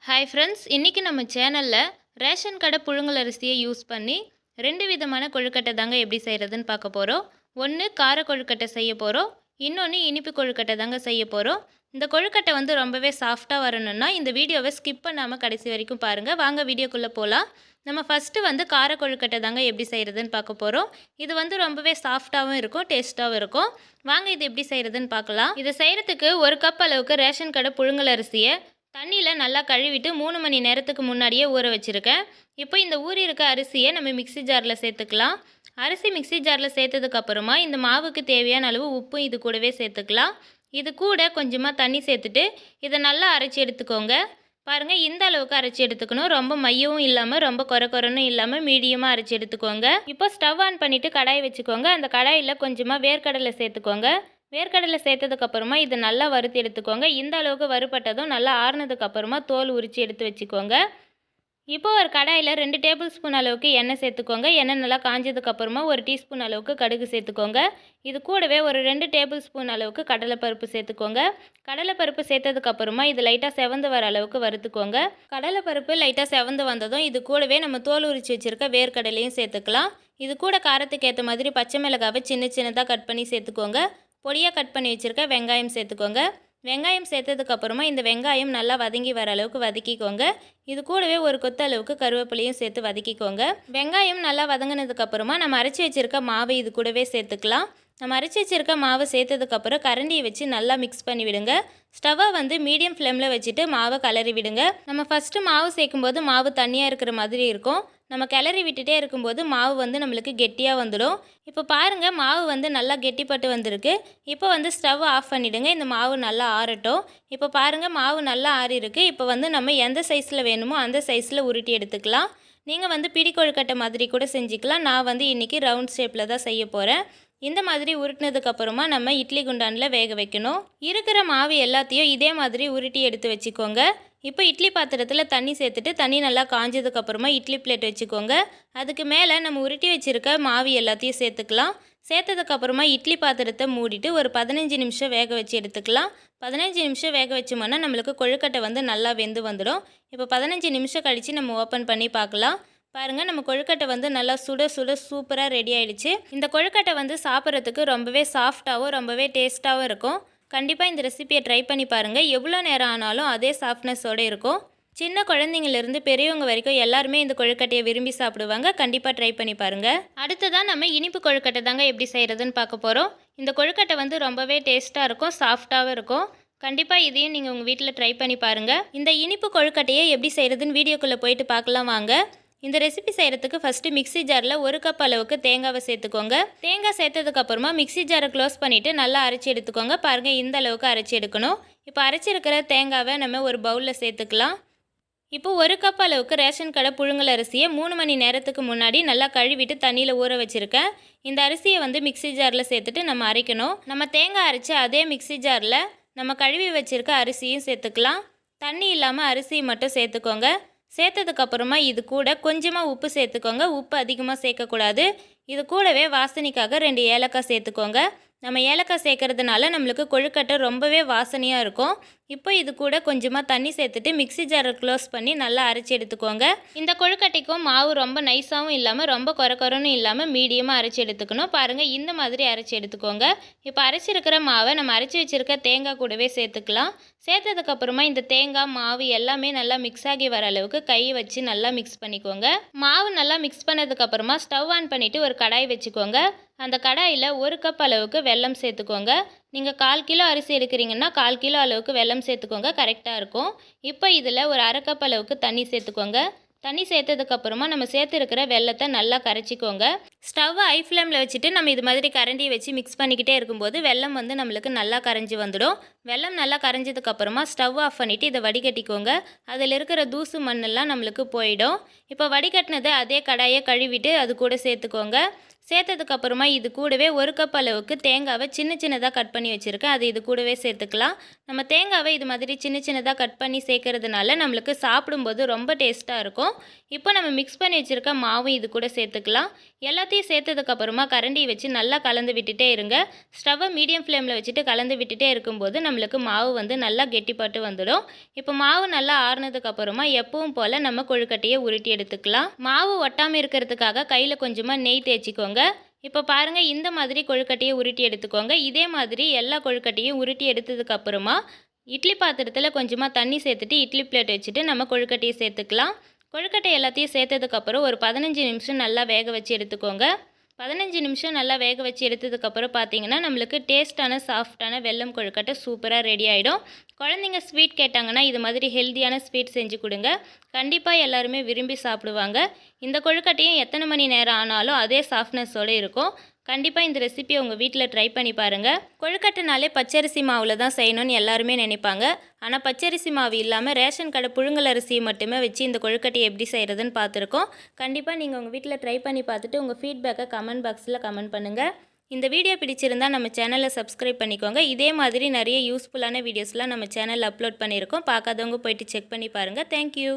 Hi friends, இன்றைக்கி நம்ம சேனலில் ரேஷன் கடை புழுங்கல் அரிசியை யூஸ் பண்ணி 2 விதமான கொழுக்கட்டை தாங்க எப்படி செய்கிறதுன்னு பார்க்க போகிறோம். ஒன்று கார கொழுக்கட்டை செய்ய போகிறோம், இன்னொன்று இனிப்பு கொழுக்கட்டை தாங்க செய்ய போகிறோம். இந்த கொழுக்கட்டை ரொம்பவே சாஃப்டாக வரணும்னா இந்த வீடியோவை ஸ்கிப் பண்ணாமல் கடைசி வரைக்கும் பாருங்கள். வாங்க வீடியோக்குள்ளே போகலாம். நம்ம ஃபஸ்ட்டு கார கொழுக்கட்டை தாங்க எப்படி செய்கிறதுன்னு பார்க்க போகிறோம். இது ரொம்பவே சாஃப்டாகவும் இருக்கும், டேஸ்ட்டாகவும் இருக்கும். வாங்க இது எப்படி செய்கிறதுன்னு பார்க்கலாம். இதை செய்கிறதுக்கு 1 கப் அளவுக்கு ரேஷன் கடை புழுங்கல் அரிசியை தண்ணியில் நல்லா கழுவிட்டு 3 மணி நேரத்துக்கு முன்னாடியே ஊற வச்சுருக்கேன். இப்போ இந்த ஊறி இருக்க அரிசியை நம்ம மிக்ஸி ஜாரில் சேர்த்துக்கலாம். அரிசி மிக்ஸி ஜாரில் சேர்த்ததுக்கப்புறமா இந்த மாவுக்கு தேவையான அளவு உப்பு இது கூடவே சேர்த்துக்கலாம். இது கூட கொஞ்சமாக தண்ணி சேர்த்துட்டு இதை நல்லா அரைச்சி எடுத்துக்கோங்க. பாருங்கள், இந்த அளவுக்கு அரைச்சி எடுத்துக்கணும். ரொம்ப மையவும் இல்லாமல் ரொம்ப கொரன்னு இல்லாமல் மீடியமாக அரைச்சி எடுத்துக்கோங்க. இப்போ ஸ்டவ் ஆன் பண்ணிவிட்டு கடாய் வச்சுக்கோங்க. அந்த கடாயில் கொஞ்சமாக வேர்க்கடலை சேர்த்துக்கோங்க. வேர்க்கடலை சேர்த்ததுக்கப்புறமா இதை நல்லா வறுத்து எடுத்துக்கோங்க. இந்த அளவுக்கு வறுபட்டதும் நல்லா ஆறுனதுக்கப்புறமா தோல் உரித்து எடுத்து வச்சுக்கோங்க. இப்போ ஒரு கடாயில் 2 டேபிள் ஸ்பூன் அளவுக்கு எண்ணெய் சேர்த்துக்கோங்க. எண்ணெய் நல்லா காஞ்சதுக்கப்புறமா 1 டீஸ்பூன் அளவுக்கு கடுகு சேர்த்துக்கோங்க. இது கூடவே ஒரு 2 டேபிள் ஸ்பூன் அளவுக்கு கடலைப்பருப்பு சேர்த்துக்கோங்க. கடலைப்பருப்பு சேர்த்ததுக்கப்புறமா இது லைட்டாக செவந்து வர அளவுக்கு வறுத்துக்கோங்க. கடலைப்பருப்பு லைட்டாக செவந்து வந்ததும் இது கூடவே நம்ம தோல் உரித்து வச்சுருக்க வேர்க்கடலையும் சேர்த்துக்கலாம். இது கூட காரத்துக்கு ஏற்ற மாதிரி பச்சை மிளகாவை சின்னதாக கட் பண்ணி சேர்த்துக்கோங்க. பொடியாக கட் பண்ணி வச்சுருக்க வெங்காயம் சேர்த்துக்கோங்க. வெங்காயம் சேர்த்ததுக்கப்புறமா இந்த வெங்காயம் நல்லா வதங்கி வர அளவுக்கு வதக்கிக்கோங்க. இது கூடவே ஒரு கொத்து அளவுக்கு கருவேப்பிலையும் சேர்த்து வதக்கிக்கோங்க. வெங்காயம் நல்லா வதங்கினதுக்கப்புறமா நம்ம அரைச்சி வச்சுருக்க மாவை இது கூடவே சேர்த்துக்கலாம். நம்ம அரைச்சி வச்சுருக்க மாவை சேர்த்ததுக்கப்புறம் கரண்டியை வச்சு நல்லா மிக்ஸ் பண்ணி விடுங்க. ஸ்டவ்வை மீடியம் ஃப்ளேமில் வச்சுட்டு மாவை கலரி விடுங்க. நம்ம ஃபஸ்ட்டு மாவு சேர்க்கும்போது மாவு தண்ணியாக இருக்கிற மாதிரி இருக்கும். நம்ம கிளறி விட்டுட்டே இருக்கும்போது மாவு நம்மளுக்கு கெட்டியாக வந்துடும். இப்போ பாருங்கள், மாவு நல்லா கெட்டிப்பட்டு வந்திருக்கு. இப்போ ஸ்டவ் ஆஃப் பண்ணிவிடுங்க. இந்த மாவு நல்லா ஆறட்டும். இப்போ பாருங்கள், மாவு நல்லா ஆறி இருக்குது. இப்போ நம்ம எந்த சைஸில் வேணுமோ அந்த சைஸில் உருட்டி எடுத்துக்கலாம். நீங்கள் பிடி கொழுக்கட்டை மாதிரி கூட செஞ்சுக்கலாம். நான் இன்றைக்கி ரவுண்ட் ஷேப்பில் தான் செய்ய போகிறேன். இந்த மாதிரி உருட்டினதுக்கப்புறமா நம்ம இட்லி குண்டானில் வேக வைக்கணும். இருக்கிற மாவு எல்லாத்தையும் இதே மாதிரி உருட்டி எடுத்து வச்சுக்கோங்க. இப்போ இட்லி பாத்திரத்தில் தண்ணி சேர்த்துட்டு தண்ணி நல்லா காஞ்சதுக்கப்புறமா இட்லி பிளேட் வச்சுக்கோங்க. அதுக்கு மேலே நம்ம உருட்டி வச்சுருக்க மாவு எல்லாத்தையும் சேர்த்துக்கலாம். சேர்த்ததுக்கப்புறமா இட்லி பாத்திரத்தை மூடிட்டு ஒரு 15 நிமிஷம் வேக வச்சு எடுத்துக்கலாம். 15 நிமிஷம் வேக வச்சோம்னா நம்மளுக்கு கொழுக்கட்டை நல்லா வெந்து வந்துடும். இப்போ 15 நிமிஷம் கழித்து நம்ம ஓப்பன் பண்ணி பார்க்கலாம். பாருங்கள், நம்ம கொழுக்கட்டை நல்லா சுட சூப்பராக ரெடி ஆகிடுச்சு. இந்த கொழுக்கட்டை சாப்பிட்றதுக்கு ரொம்பவே சாஃப்டாகவும் ரொம்பவே டேஸ்ட்டாகவும் இருக்கும். கண்டிப்பாக இந்த ரெசிபியை ட்ரை பண்ணி பாருங்கள். எவ்வளோ நேரம் ஆனாலும் அதே சாஃப்ட்னஸோடு இருக்கும். சின்ன குழந்தைங்கள்லேருந்து பெரியவங்க வரைக்கும் எல்லாருமே இந்த கொழுக்கட்டையை விரும்பி சாப்பிடுவாங்க. கண்டிப்பாக ட்ரை பண்ணி பாருங்கள். அடுத்ததான் நம்ம இனிப்பு கொழுக்கட்டை தாங்க எப்படி செய்கிறதுன்னு பார்க்க போகிறோம். இந்த கொழுக்கட்டை ரொம்பவே டேஸ்ட்டாக இருக்கும், சாஃப்டாகவும் இருக்கும். கண்டிப்பாக இதையும் நீங்கள் உங்கள் வீட்டில் ட்ரை பண்ணி பாருங்கள். இந்த இனிப்பு கொழுக்கட்டையை எப்படி செய்கிறதுன்னு வீடியோக்குள்ளே போயிட்டு பார்க்கலாம் வாங்க. இந்த ரெசிபி செய்கிறதுக்கு ஃபஸ்ட்டு மிக்ஸி ஜாரில் 1 கப் அளவுக்கு தேங்காவை சேர்த்துக்கோங்க. தேங்காய் சேர்த்ததுக்கப்புறமா மிக்ஸி ஜாரை க்ளோஸ் பண்ணிவிட்டு நல்லா அரைச்சி எடுத்துக்கோங்க. பாருங்கள், இந்த அளவுக்கு அரைச்சி எடுக்கணும். இப்போ அரைச்சிருக்கிற தேங்காவை நம்ம ஒரு பவுலில் சேர்த்துக்கலாம். இப்போ 1 கப் அளவுக்கு ரேஷன் கடை புழுங்கல் அரிசியை 3 மணி நேரத்துக்கு முன்னாடி நல்லா கழுவிட்டு தண்ணியில் ஊற வச்சுருக்கேன். இந்த அரிசியை மிக்ஸி ஜாரில் சேர்த்துட்டு நம்ம அரைக்கணும். நம்ம தேங்காய் அரைச்சி அதே மிக்ஸி ஜாரில் நம்ம கழுவி வச்சுருக்க அரிசியும் சேர்த்துக்கலாம். தண்ணி இல்லாமல் அரிசியை மட்டும் சேர்த்துக்கோங்க. சேர்த்ததுக்கப்புறமா இது கூட கொஞ்சமாக உப்பு சேர்த்துக்கோங்க. உப்பு அதிகமாக சேர்க்கக்கூடாது. இது கூடவே வாசனைக்காக 2 ஏலக்காய் சேர்த்துக்கோங்க. நம்ம ஏலக்காய் சேர்க்கறதுனால நம்மளுக்கு கொழுக்கட்டை ரொம்பவே வாசனையாக இருக்கும். இப்போ இது கூட கொஞ்சமாக தண்ணி சேர்த்துட்டு மிக்ஸி ஜாரை க்ளோஸ் பண்ணி நல்லா அரைச்சி எடுத்துக்கோங்க. இந்த கொழுக்கட்டைக்கும் மாவு ரொம்ப நைஸாகவும் இல்லாமல் ரொம்ப கொரன்னு இல்லாமல் மீடியமாக அரைச்சி எடுத்துக்கணும். பாருங்கள், இந்த மாதிரி அரைச்சி எடுத்துக்கோங்க. இப்போ அரைச்சிருக்கிற மாவை நம்ம அரைச்சி வச்சுருக்க தேங்காய் கூடவே சேர்த்துக்கலாம். சேர்த்ததுக்கப்புறமா இந்த தேங்காய் மாவு எல்லாமே நல்லா மிக்ஸ் ஆகி வர அளவுக்கு கையை வச்சு நல்லா மிக்ஸ் பண்ணிக்கோங்க. மாவு நல்லா மிக்ஸ் பண்ணதுக்கப்புறமா ஸ்டவ் ஆன் பண்ணிவிட்டு ஒரு கடாய் வச்சுக்கோங்க. அந்த கடாயில் 1 கப் அளவுக்கு வெல்லம் சேர்த்துக்கோங்க. நீங்கள் 1/4 கிலோ அரிசி எடுக்கிறீங்கன்னா 1/4 கிலோ அளவுக்கு வெல்லம் சேர்த்துக்கோங்க, கரெக்டாக இருக்கும். இப்போ இதில் ஒரு 1/2 கப் அளவுக்கு தண்ணி சேர்த்துக்கோங்க. தண்ணி சேர்த்ததுக்கப்புறமா நம்ம சேர்த்துருக்கிற வெல்லத்தை நல்லா கரைச்சிக்கோங்க. ஸ்டவ்வை ஹை ஃப்ளேமில் வச்சுட்டு நம்ம இது மாதிரி கரண்டியை வச்சு மிக்ஸ் பண்ணிக்கிட்டே இருக்கும்போது வெல்லம் நம்மளுக்கு நல்லா கரைஞ்சி வந்துடும். வெல்லம் நல்லா கரைஞ்சதுக்கப்புறமா ஸ்டவ் ஆஃப் பண்ணிவிட்டு இதை வடிகட்டிக்கோங்க. அதில் இருக்கிற தூசு மண்ணெல்லாம் நம்மளுக்கு போயிடும். இப்போ வடிகட்டினதை அதே கடாயை கழுவிட்டு அது கூட சேர்த்துக்கோங்க. சேர்த்ததுக்கப்புறமா இது கூடவே 1 கப் அளவுக்கு தேங்காவை சின்ன சின்னதாக கட் பண்ணி வச்சுருக்கேன். அது இது கூடவே சேர்த்துக்கலாம். நம்ம தேங்காவை இது மாதிரி சின்ன சின்னதாக கட் பண்ணி சேர்க்கறதுனால நம்மளுக்கு சாப்பிடும்போது ரொம்ப டேஸ்ட்டாக இருக்கும். இப்போ நம்ம மிக்ஸ் பண்ணி வச்சுருக்க மாவும் இது கூட சேர்த்துக்கலாம். எல்லாத்தையும் சேர்த்ததுக்கப்புறமா கரண்டியை வச்சு நல்லா கலந்து விட்டுட்டே இருங்க. ஸ்டவ்வை மீடியம் ஃப்ளேமில் வச்சுட்டு கலந்து விட்டுட்டே இருக்கும்போது நம்மளுக்கு மாவு வந்து நல்லா கெட்டிப்பட்டு வந்துடும். இப்போ மாவு நல்லா ஆறுனதுக்கப்புறமா எப்பவும் போல் நம்ம கொழுக்கட்டையை உருட்டி எடுத்துக்கலாம். மாவு ஒட்டாமல் இருக்கிறதுக்காக கையில் கொஞ்சமாக நெய் தேய்ச்சிக்கோங்க. இப்போ பாருங்கள், இந்த மாதிரி கொழுக்கட்டையை உருட்டி எடுத்துக்கோங்க. இதே மாதிரி எல்லா கொழுக்கட்டையும் உருட்டி எடுத்ததுக்கப்புறமா இட்லி பாத்திரத்தில் கொஞ்சமாக தண்ணி சேர்த்துட்டு இட்லி பிளேட் வச்சுட்டு நம்ம கொழுக்கட்டையை சேர்த்துக்கலாம். கொழுக்கட்டை எல்லாத்தையும் சேர்த்ததுக்கப்புறம் ஒரு 15 நிமிஷம் நல்லா வேக வச்சு எடுத்துக்கோங்க. 15 நிமிஷம் நல்லா வேக வச்சு எடுத்ததுக்கப்புறம் பார்த்தீங்கன்னா நம்மளுக்கு டேஸ்ட்டான சாஃப்டான வெல்லம் கொழுக்கட்டை சூப்பராக ரெடி ஆகிடும். குழந்தைங்க ஸ்வீட் கேட்டாங்கன்னா இது மாதிரி ஹெல்த்தியான ஸ்வீட் செஞ்சு கொடுங்க. கண்டிப்பாக எல்லாருமே விரும்பி சாப்பிடுவாங்க. இந்த கொழுக்கட்டையும் எத்தனை மணி நேரம் ஆனாலும் அதே சாஃப்ட்னஸோடு இருக்கும். கண்டிப்பாக இந்த ரெசிபியை உங்கள் வீட்டில் ட்ரை பண்ணி பாருங்கள். கொழுக்கட்டைனாலே பச்சரிசி மாவில் தான் செய்யணும்னு எல்லாருமே நினைப்பாங்க. ஆனால் பச்சரிசி மாவு இல்லாமல் ரேஷன் கடை புழுங்கல் அரிசியை மட்டுமே வச்சு இந்த கொழுக்கட்டையை எப்படி செய்கிறதுன்னு பார்த்துருக்கோம். கண்டிப்பாக நீங்கள் உங்கள் வீட்டில் ட்ரை பண்ணி பார்த்துட்டு உங்கள் ஃபீட்பேக்கை கமெண்ட் பாக்ஸில் கமெண்ட் பண்ணுங்கள். இந்த வீடியோ பிடிச்சிருந்தால் நம்ம சேனலை சப்ஸ்கிரைப் பண்ணிக்கோங்க. இதே மாதிரி நிறைய யூஸ்ஃபுல்லான வீடியோஸ்லாம் நம்ம சேனலில் அப்லோட் பண்ணியிருக்கோம். பார்க்காதவங்க போயிட்டு செக் பண்ணி பாருங்கள். தேங்க்யூ.